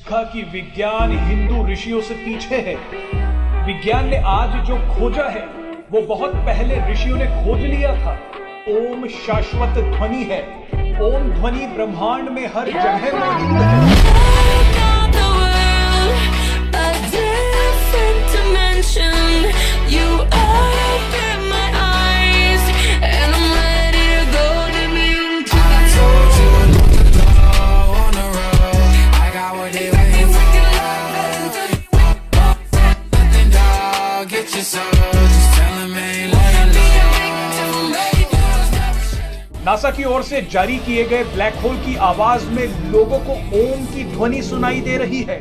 कहा कि विज्ञान हिंदू ऋषियों से पीछे है। विज्ञान ने आज जो खोजा है वो बहुत पहले ऋषियों ने खोज लिया था। ओम शाश्वत ध्वनि है। ओम ध्वनि ब्रह्मांड में हर जगह मौजूद है। नासा की ओर से जारी किए गए ब्लैक होल की आवाज में लोगों को ओम की ध्वनि सुनाई दे रही है।